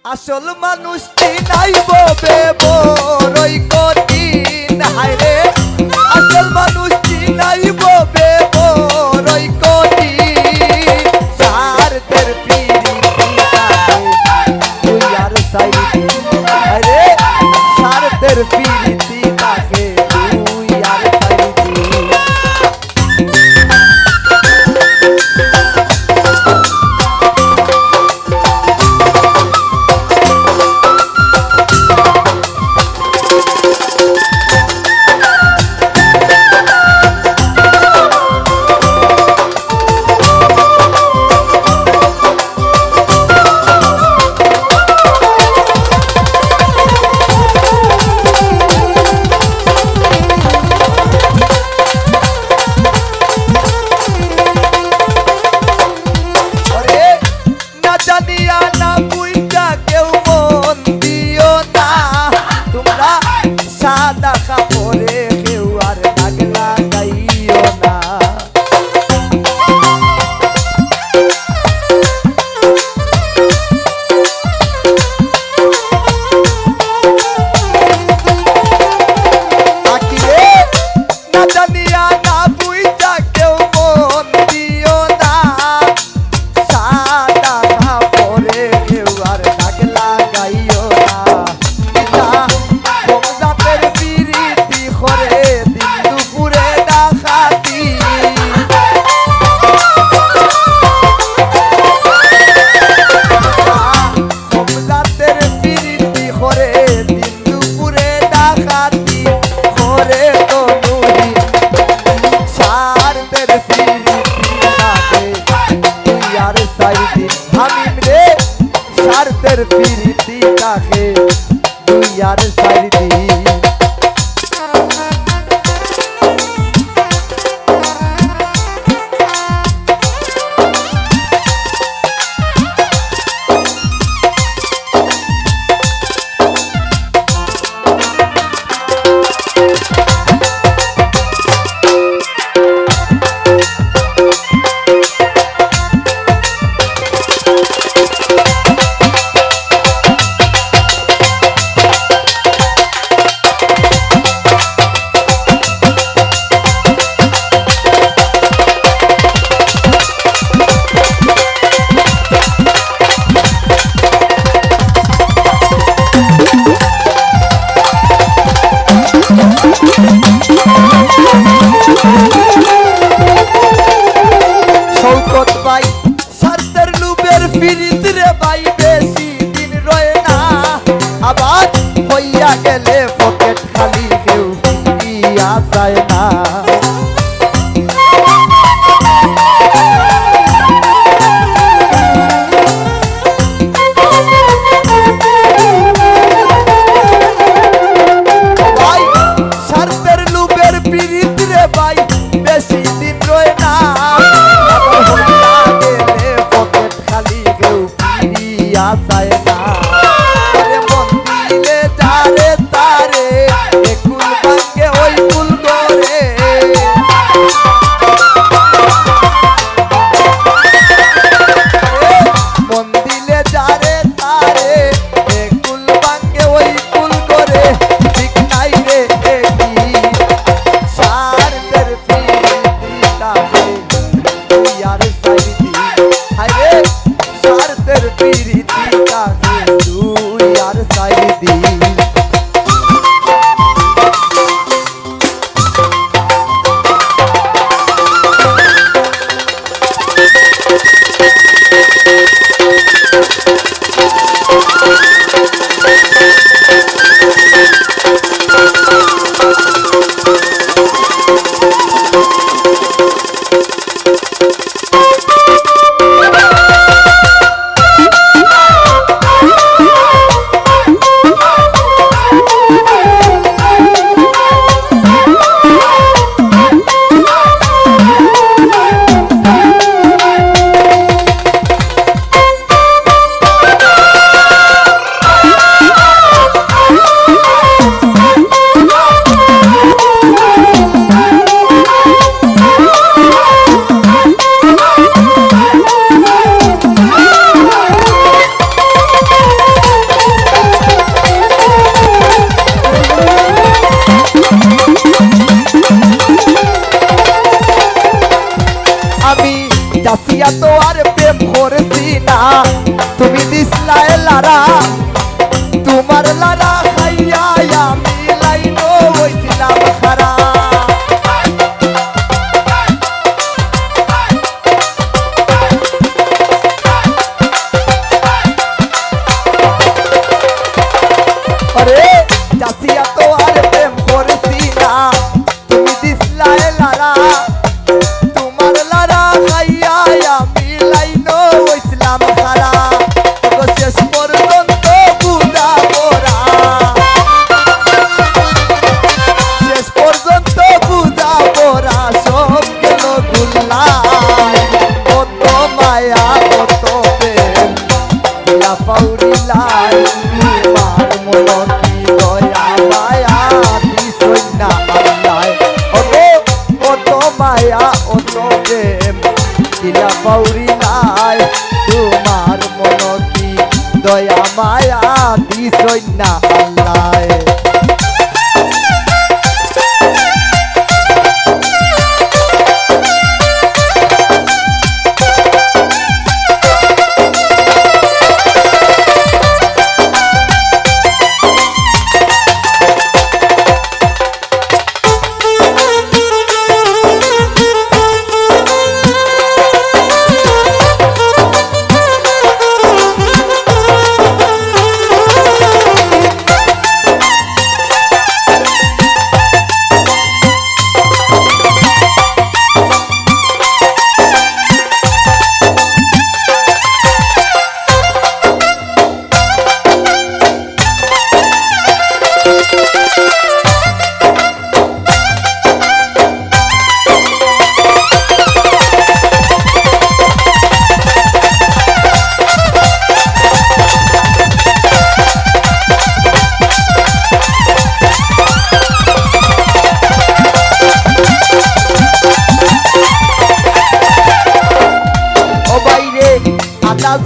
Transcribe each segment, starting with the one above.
আসল মানুষ চিনাইবো বেবরই কঠিন হায়রে আসল মানুষ চিনাইবো বেবরই কঠিন স্বার্থের পিরিতি তুই আর সাইদি হায়রে স্বার্থের পিরিতি তাকে তুই আর সাইদি সাদা কাপড়ে কেউ আর দাগ লাগাইও না আখিরে না জানিয়া না বুঝা কেউ মন দিও না সাদা কাপড়ে কেউ আর দাগ লাগাইও না করে দিন দুপুরে ডাকাতি রাতের পিরিতি করে দিন দুপুরে ডাকাতি করে তো নুহি স্বার্থের পিরিতি থাকে তুই আর সাইদি হামিম রে স্বার্থের পিরিতি থাকে তুই আর সাইদি শৌকত ভাই স্বার্থের লুবের পিরিত রে ভাই বেশি দিন রয় না আবার হইয়া গেলে পকেট খালি কেউ ফিরিয়া যায় না ভাই স্বার্থের লুবের পিরিত রে ভাই বেশি দিন রয় না যায় না মন দিলে যারে তারে কুল ভাঙ্গে ওই কুল করে মন দিলে যারে তারে কুল ভাঙ্গে ওই কুল করে ঠিক নাই রে কি স্বার্থের পিরিতি তাকে তুই আর সাইদি হায়রে স্বার্থের পিরিতি তাকে তুই আর সাইদি লাই তোমার মন কি দয়া মায়া দিছই না আল্লাহ ওগো কত মায়া অত প্রেম দিলা পাউরি লাই তোমার মন কি দয়া মায়া দিছই না আল্লাহ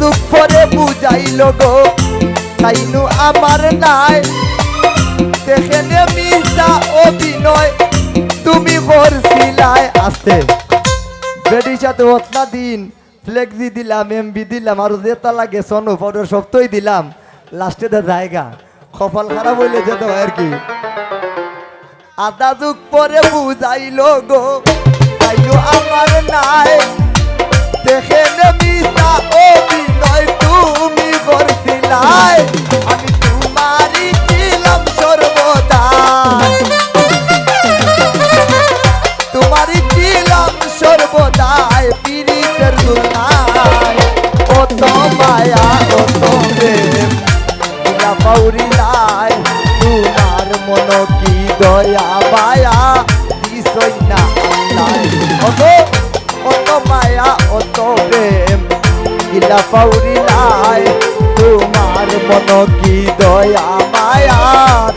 যুগ পরে বুঝাইল গো তাইনু আমার নাই দেখেনে মিশা অভিনয় তুমি করছিলাই আছে বেডির সাথে অতনা দিন ফ্লেক্সি দিলাম এমবি দিলাম আর যেটা লাগে সনু পাউডার সবই দিলাম লাস্টে তো জায়গা কপাল খারাপ হইলে যেতে হয় আর কি আধা যুগ পরে বুঝাইল গো তাইনু আমার নাই দেখেনে মিশা অভিনয় তুমি করছিলাই আমি তোমারই ছিলাম সর্বদা তোমারই ছিলাম সর্বদাই পীড়িতের দুনিয়ায় কত মায়া কত প্রেম দিলা পাউরি লাই তোমার মন কি দয়া মায়া দিছই না আল্লাহ কত মায়া অত প্রেম দিলা পাউরি লাই তোমার মন কি দয়া মায়া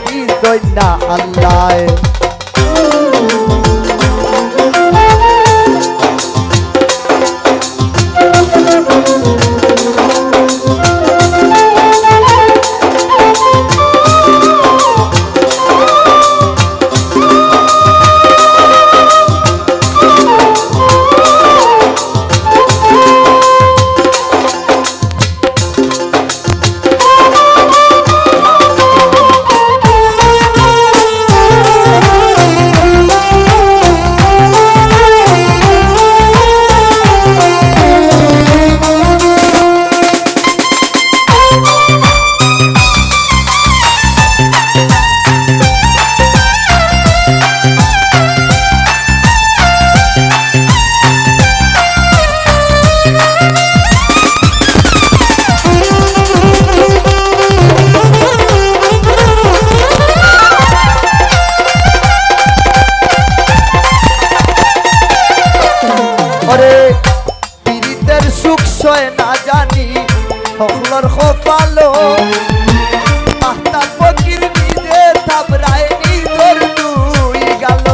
দিছই না আল্লাহ না জানি হকলর খোপালো পাহতা ফকির নিজে থাবরায় নিজর দুই গেল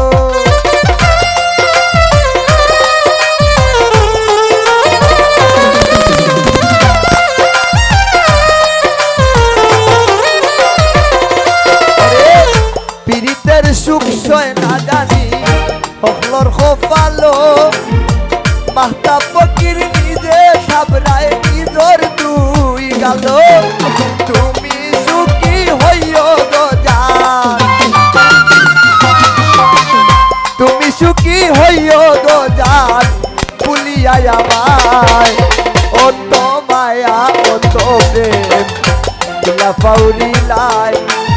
পীড়িতের সুখ সয় না জানি হকলর খোপালো পাহতা ফকির নিজে থাবরায় নিজর দুই গেল তুমি সুখী হইও গো জান তুমি সুখী হইও গো জান ভুলিয়া আমায় অত মায়া অত প্রেম দিলা পাউরি লাই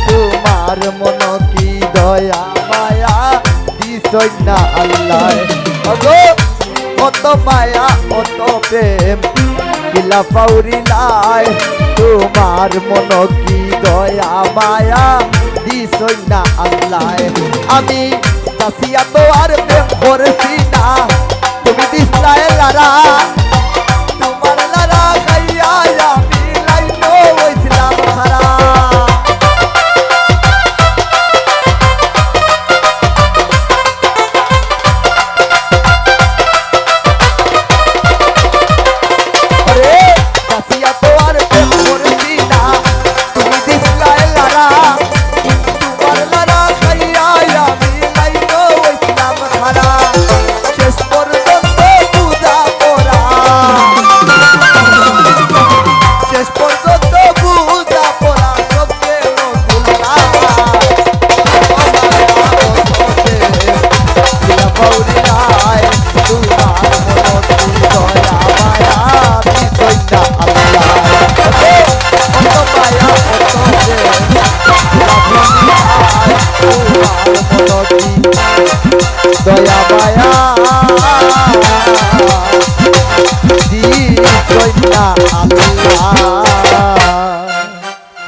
তোমার মন কি দয়া মায়া দিছই না আল্লাহ ওগো কত মায়া কত প্রেম দিলা পাউরি লাই তোমার মন কি দয়া মায়া দিছই না আল্লাহ আমি চাষিয়া তো আর প্রেম করেছি না তুমি দিসলাই লারা তোমার লারা খাইয়া আমি লাইনো হইছিলাম যদি দয়া মায়া দিস না আল্লাহ